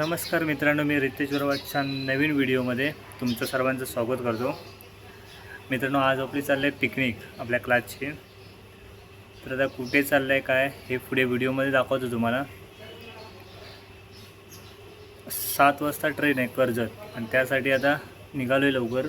नमस्कार मित्रांनो, मी रितेश वरवाटच्या नवीन व्हिडिओमध्ये तुमचं सर्वांचं स्वागत करतो. मित्रांनो, आज आपली चालली आहे पिकनिक आपल्या क्लासची. तर आता कुठे चाललं आहे काय हे पुढे व्हिडिओमध्ये दाखवतो तुम्हाला. 7 वाजता ट्रेन आहे कर्जत आणि त्यासाठी आता निघालो आहे लवकर.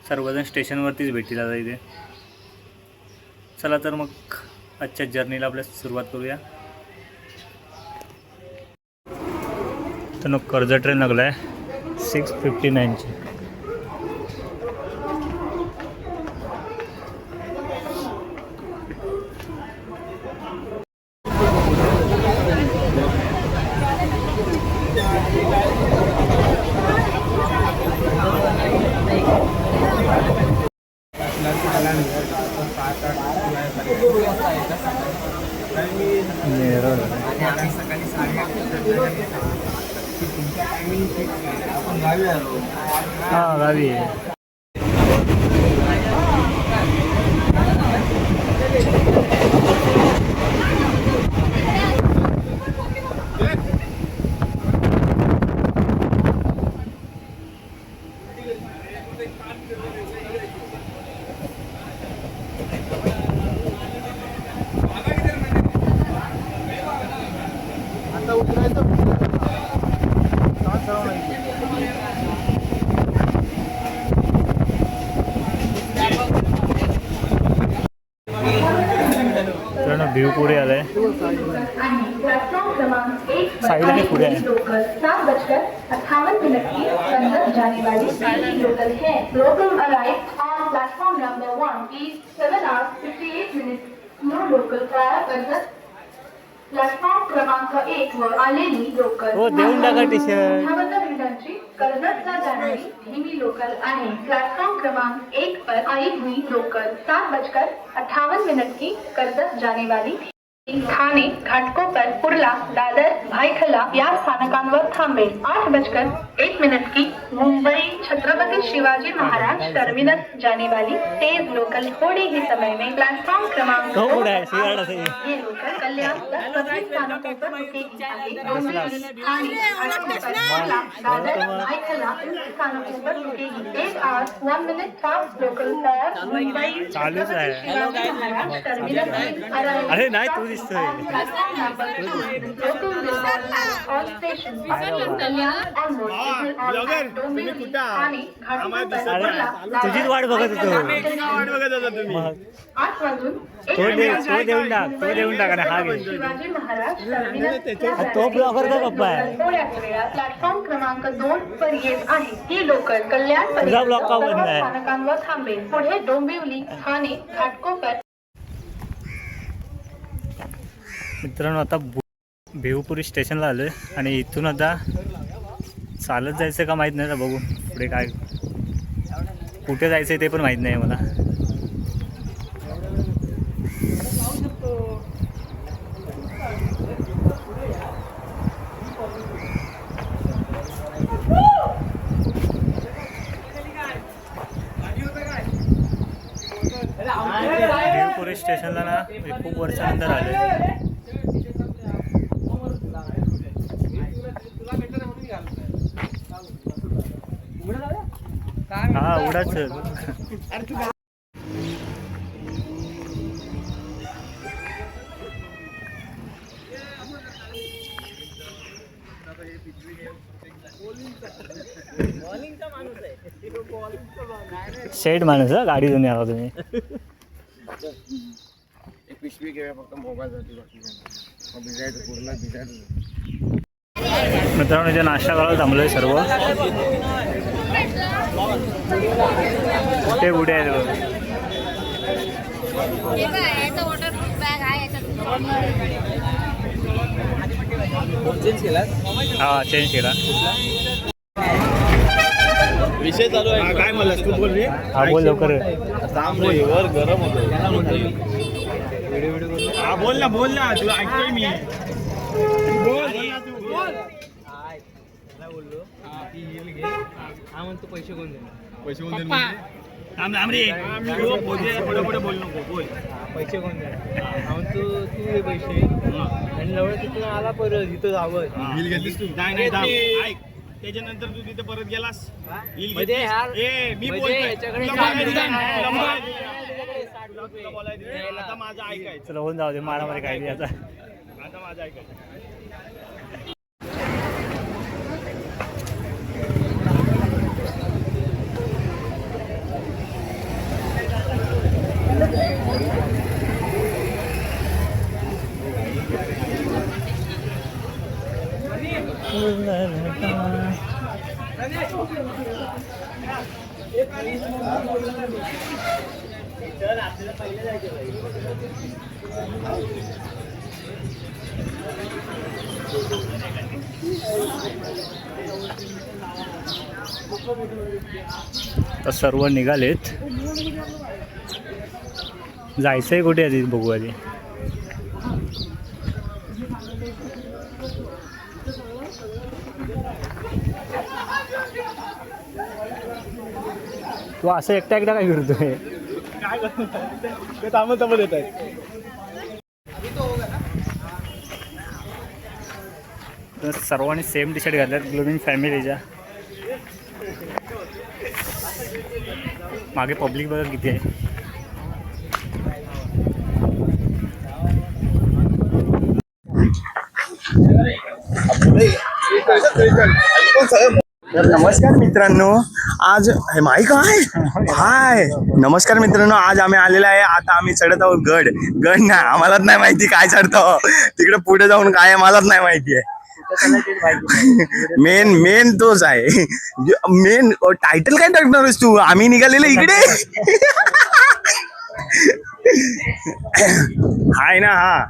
सर्वजण स्टेशनवरतीच भेटतील आता इथे. चला तर मग आजच्या जर्नीला आपल्या सुरुवात करूया. तर कर्जत ट्रेन लागला आहे 6:59ची. हाँ गावी आहे. व्ह्यू पुढे आलाय. साईडने पुढे आहे. 7:58 की कर्जत जाने वाली लोकल है. Local arrived on platform number 1 is 7 hours 58 minutes. नो लोकल कर्जत प्लॅटफॉर्म क्रमांक 1 वर आलेली लोकल हो देऊन टाका टी-शर्ट. 58 मिनिटांची कर्जतला जाणारी धीमी लोकल आहे. प्लॅटफॉर्म क्रमांक 1 पर आई हुई लोकल 7:58 की कर्जत जाने वाली ठाणे, घाटकोपर, कुर्ला, दादर, भायखला या स्थानकांवर थांबेल. 8:01 की मुंबई छत्रपति शिवाजी महाराज टर्मिनस जाने वाली तेज लोकल थोड़े ही समय में प्लेटफॉर्म क्रमांक ये लोकल कल्याण 10 स्थानकों पर रुकेगी. ठाणे, घाटकोपर, कुर्ला, दादर, भायखला स्थानकों पर रुकेगी. 1 hour 1 minute फास्ट लोकल तयार. मुंबई छत्रपति शिवाजी महाराज टर्मिनस अरे नाही तू दिसतोय. तुझीच वाट बघत होतो. 8 वाजून तो देऊन टाक आणि हा घे. शिवाजी महाराज तो ब्लॉगर का पप्पा आहे. थोड्याच वेळा प्लॅटफॉर्म क्रमांक 2 पर येत आहे. ही लोकल कल्याण स्थानकांवर थांबेल. पुढे डोंबिवली, ठाणे, घाटकोपर. मित्रांनो, आता भिवपुरी स्टेशनला आलो आहे आणि इथून आता चालत जायचं का माहीत नाही ना. बघू पुढे काय कुठे जायचं ते पण माहीत नाही मला. भिवपुरी स्टेशनला ना मी खूप वर्षानंतर आले. हा उडाच शेड माणूस गाडी घेऊन यावा तुम्ही. पिशवी घेऊया फक्त मोबाईल मित्रांनो, इथे नाश्ता करायला थांबलोय सर्व. ते कुठे आहेत बघ. हा चेंज केला. विषय चालू आहे. काय मला तू बोल रे. हा बोल लवकर. वर गरम होतं. हा बोल ना तुला ऐकतोय मी. बोल. बोललो ती येईल घे. हा म्हणतो पैसे कोण देणार. पैसे कोण पुढे बोल नको बोल. पैसे कोण देणार तू ये पैसे आणि जवळ तिथून आला परत इथं जावं बिल घेतलीस तू? नाही ऐक, त्याच्यानंतर तू तिथे परत गेलास बिल म्हणजे घेतलीस? यार, ए मी म्हणजे बोलतोय. याच्याकडे तुला काय बोलायचं नाही. नाही. तुला तुला बोलायचं नाही. आता माझं ऐकायचं. चला होऊन जाऊ दे मारामारी काय नाही आता. आता माझं ऐकायचं. तर सर्व निघालेत. जायचंय कुठे आधी बघू आधी. तू असं एकटा एकटा काय करतोय? काय करतो ते थांबत येत आहेत. तर सर्वांनी सेम टी शर्ट घातल्यात ग्लोमिंग फॅमिलीच्या. मागे पब्लिक बघा किती आहे. तर नमस्कार मित्रांनो, आज हे माईक आहे. हाय नमस्कार मित्रांनो, आज आम्ही आलेलो आहे. आता आम्ही चढत आहोत गड ना. आम्हालाच नाही माहिती काय चढतो तिकडे पुढे जाऊन काय आहे मलाच नाही माहिती आहे. मेन तोच आहे. मेन टायटल काय टाकणार आहेस तू? आम्ही निघालेलो इकडे. हाय ना, हा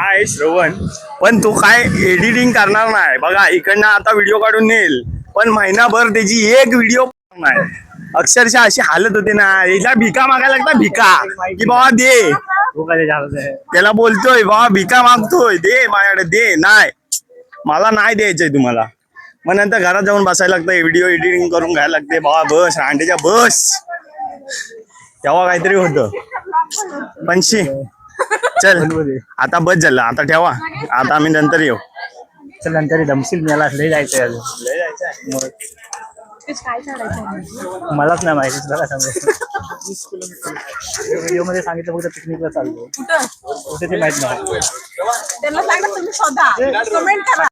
आहे श्रवण. पण तो काय एडिटिंग करणार नाही बघा. इकडनं आता व्हिडिओ काढून नेल, पण महिनाभर त्याची एक व्हिडिओ नाही. अक्षरशः अशी हालत होते ना. याला भिका मागायला लागता, भिका की बाबा दे. त्याला बोलतोय बाबा भिका मागतोय, दे माझ्याकडे दे. नाही, मला नाही द्यायचंय तुम्हाला. मग नंतर घरात जाऊन बसायला लागतं, व्हिडिओ एडिटिंग करून घ्यायला लागते. बाबा बस रांडेच्या बस. तेव्हा काहीतरी होतं. पंशी चल आता बस झालं, आता ठेवा. आता आम्ही नंतर येऊ. चल नंतर दमशील. मला लय जायचंय अजून. मलाच नाही माहिती, तुला सांगू. व्हिडिओ मध्ये सांगितलं फक्त पिकनिकला चाललो. कुठे ते माहित नाही. त्यांना सांगा तुम्ही शोधा, कमेंट करा.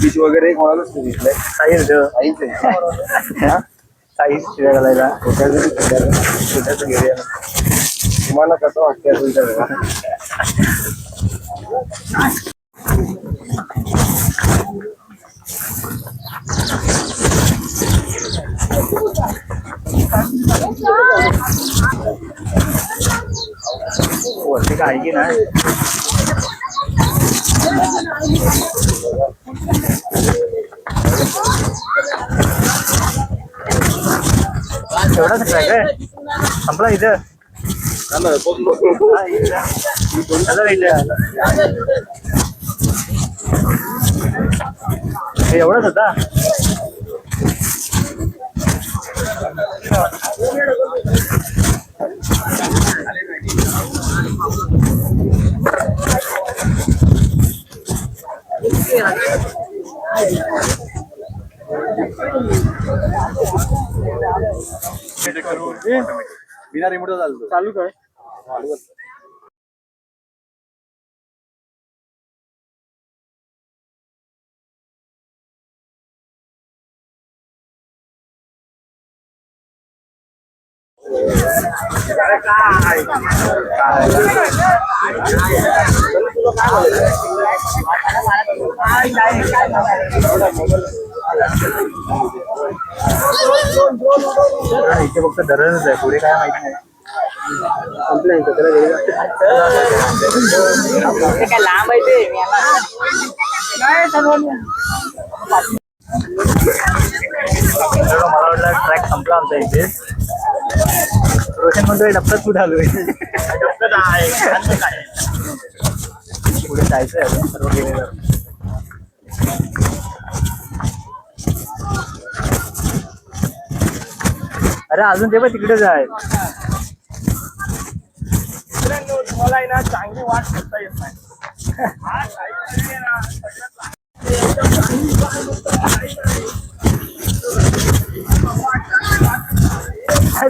बीच वगैरे तुम्हाला कसं वाटतं तुमच्या? वरती काय की नाही. एवढाच ट्रॅक आहे संपला इथं. एवढंच होता. बिना रिमोट चालू काय? इथे फक्त धरणच आहे, पुढे काय माहिती नाही. काय लांब आहे ते मला वाटलं ट्रॅक संपला आमचा इथे. रोशन म्हणतोय डबक्यात कुठे आलोय. डबकं आहे, खाल्लं काय? पुढे जायचंय अजून सर्व गेलेलं. अरे अजून ते पण तिकडेच आहे. मित्रांनो, तुम्हाला आहे ना चांगली वाट करता येत नाही. हा काहीतरी आहे ना,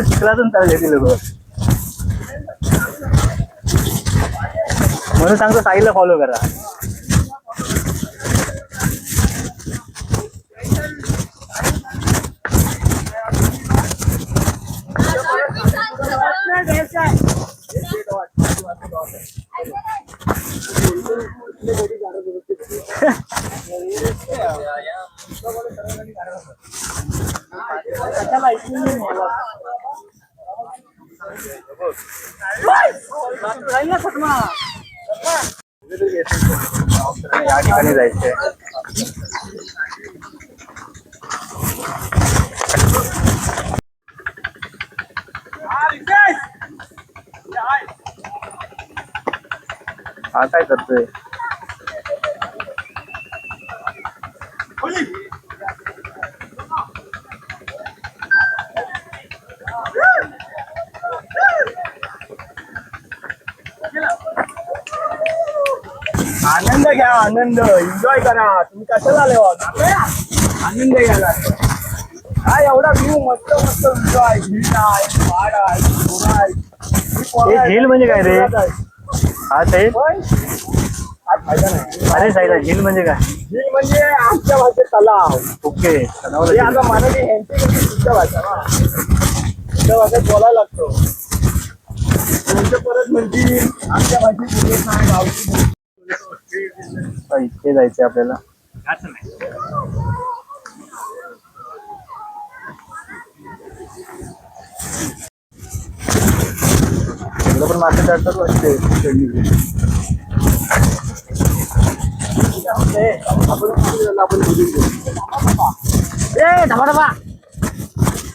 चिखलातून चालले ती लोक. म्हणून सांगतो साईला फॉलो करा. या ठिकाणी जायचंय. हा काय करतोय? आनंद घ्या, आनंद एन्जॉय करा. तुम्ही कशाला आले आहोत? आनंद घ्यायला काय एवढा व्ह्यू मस्त मस्त एन्जॉय. झील आहे, पहाड आहे, घोडा आहे. हे झील म्हणजे काय रे? हा साईड. फायदा नाही. अरे साईला झील म्हणजे काय? झील म्हणजे आमच्या भाषेत तलाव. ओके. हे आता मराठी ह्यांची कशी शुद्ध भाषा ना, शुद्ध भाषेत बोलायला लागतो. तुमचं परत म्हणजे आमच्या भाषेत बोलत नाही, गावची इथे जायचंय आपल्याला. इकडं पण मासे चढतात वाटते.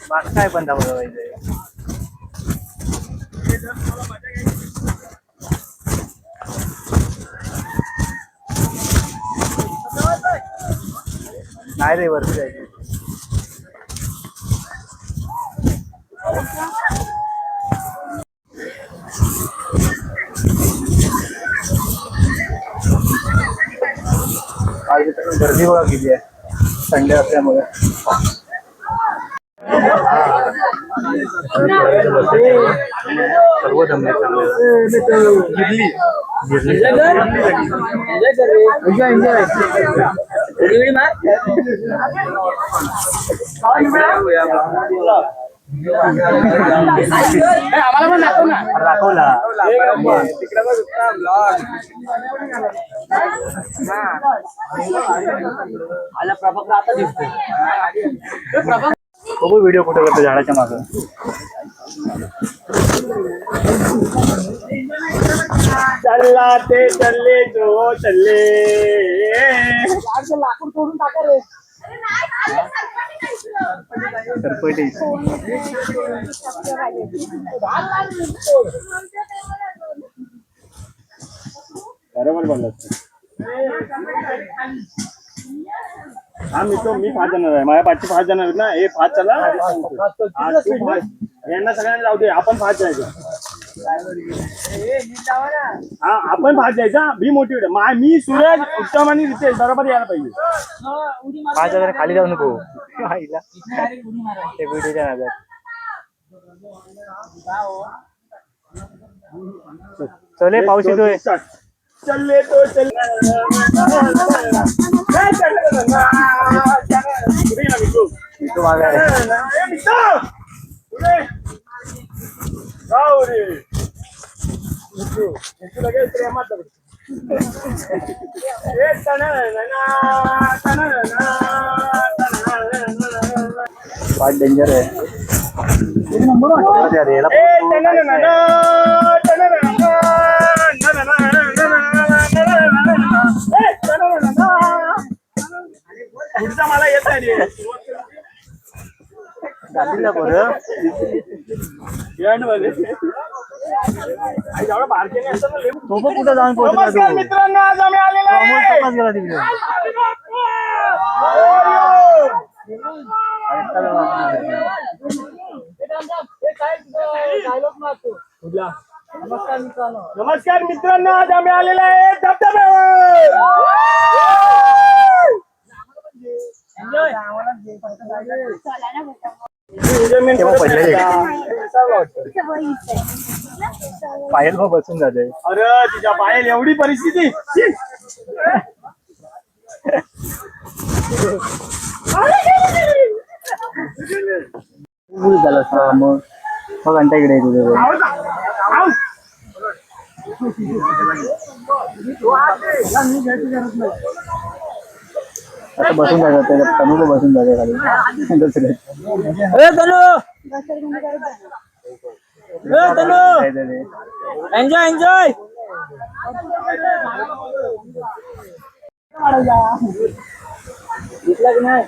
मागं काय पण धावलं पाहिजे. नाही रे वरती जायचं. आज इथे गर्दी बघा किती आहे संडे असल्यामुळे. सर्व जमले चांगले. दाखवला. बघू व्हिडिओ कुठे करतो झाडाच्या मागं. चल्ला ते चल्ले जो चल्ले. लाकूड तोडून टाका रे. सरपटे. बरोबर बोललात. हा मी 5 जण आहे. माझ्या 5 जण आहेत ना. हे 5 चला. यांना सगळ्यांना जाऊ दे. आपण 5 जायचं. हा आपण 5 जायचा. मी मोटिवेट. मी सूरज, उत्तम आणि रितेश बरोबर यायला पाहिजे. 5 वगैरे खाली जाऊ नको. आईला ते व्हिडिओच्या नादात. चले पाऊस येतोय. चल्ले तो चल्ले. तो मागे आहे. फार डेंजर आहे. पुढचा मला येत नाही. गाडीला बरं कुठं जाऊन नमस्कार मित्रांनो, आज आम्ही आलेलो आहे गेला तिकडे नमस्कार मित्रांनो, आज आम्ही आलेलो आहे धबधब्यावर. पायल भाऊ बसून जाते. अरे तिच्या पायल एवढी परिस्थिती. झालं मग घंटा इकडे येतो. आता बसून जायचं तनू बसून जाते खाली दुसरे एन्जॉय एन्जॉय दिसला की नाही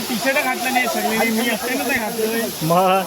टी शर्ट घातलं नाही सगळे मी असते ना ते घातलं मग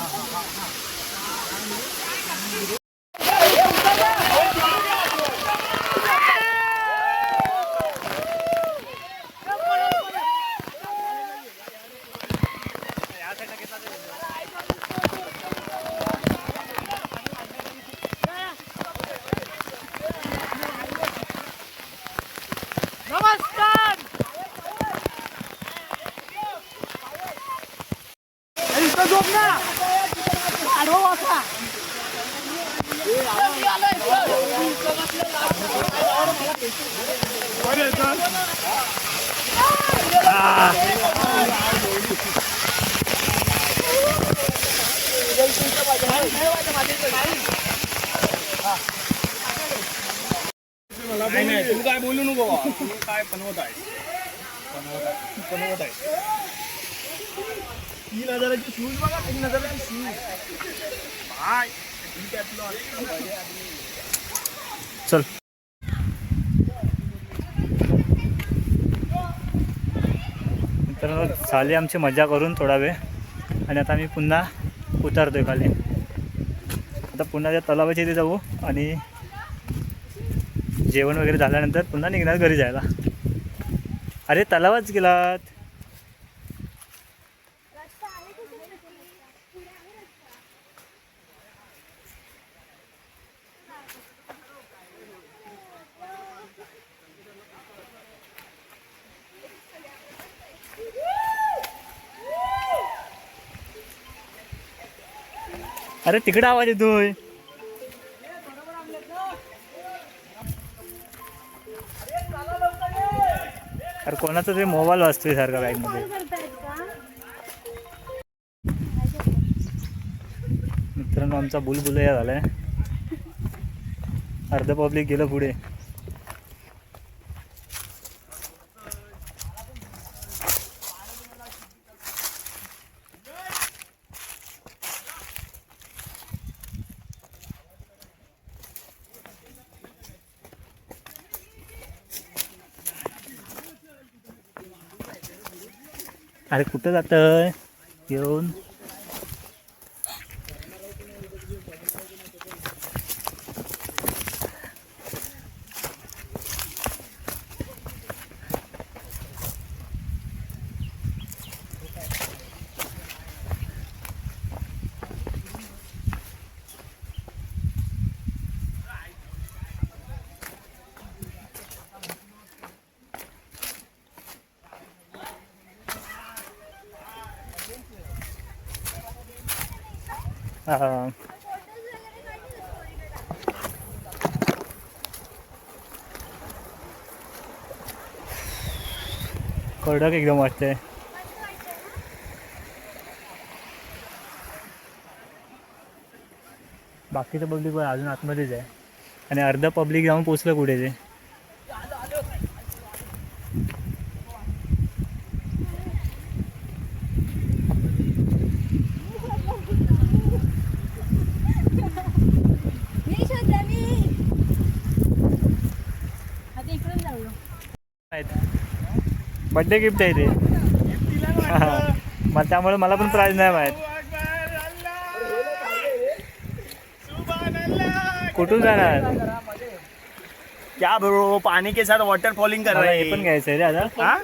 नाही तू काय बोलू नको बाबा. तू काय बनवत आहे 3,000चे शूज बघा 3,000चे शूज भाई. चल तर झाली आमची मजा करून थोडा वेळ आणि आता आम्ही पुन्हा उतरतोय खाली. आता पुन्हा त्या तलावाच्या इथे जाऊ आणि जेवण वगैरे झाल्यानंतर पुन्हा निघणार घरी जायला. अरे तलावाच गेलात. अरे तिकडे आवाज येतोय. अरे कोणाचा तरी मोबाईल वाजतोय सारखा बॅगमध्ये. मित्रांनो आमचा बुलबुलया झालाय. अर्ध पब्लिक गेलं पुढे. अरे कुठं जातंय येऊन. हा. कडक एकदम वाटतंय. बाकीचं पब्लिक पण अजून आतमध्येच आहे आणि अर्ध पब्लिक जाऊन पोचलं कुठे ते. बड्डे गिफ्ट आहे ते. मग त्यामुळे मला पण प्राईज नाही माहीत. कुठून जाणार? क्या ब्रो, पानी के साथ वाटर फॉलिंग कर मला रहे हे पण हैं. घ्यायचं आहे रे आता. हाँ?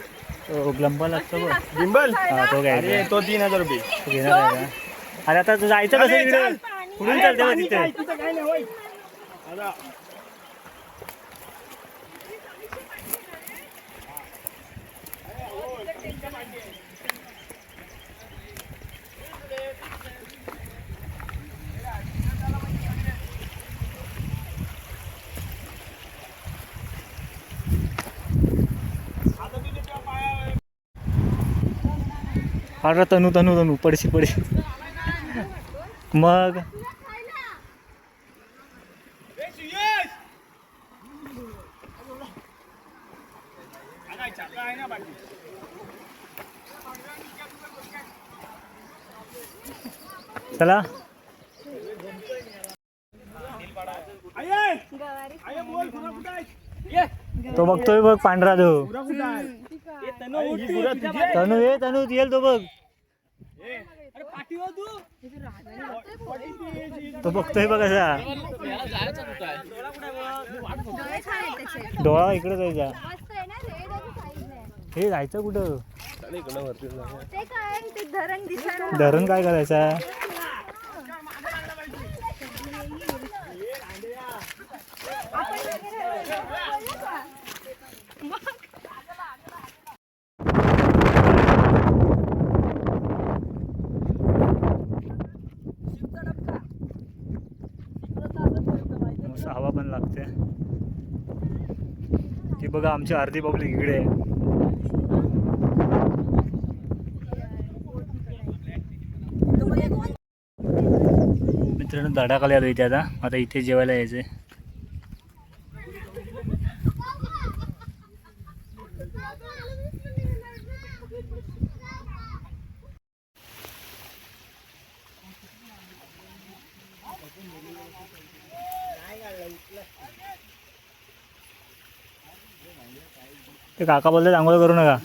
तो ग्लंबल असतो बघ. गिम्बल? हा, तो घ्यायचा अरे आहे. तो 3000 रुपये. तो घेणार आहे का? अरे आता तू जायचं कसं इकडे? कुठून चालते मग तिथे? तिथं काय नाही होय. आता अरे तनू तनू तनू पडशी पडशी. मग चला. तो बघतोय बघ पांढरा तो. तनू ये तनू येईल तो बघ. तो बघतोय बघ असा. डोळा इकडे जायचा. हे जायचं कुठं? धरण काय करायचा? मस्त हवा पण लागते. ती बघा आमची अर्धी पब्लिक इकडे आहे. मित्रांनो धडाखाली आलो इथे. आता इथे जेवायला यायचंय. ते काका बोलतात आंघोळ करू नका.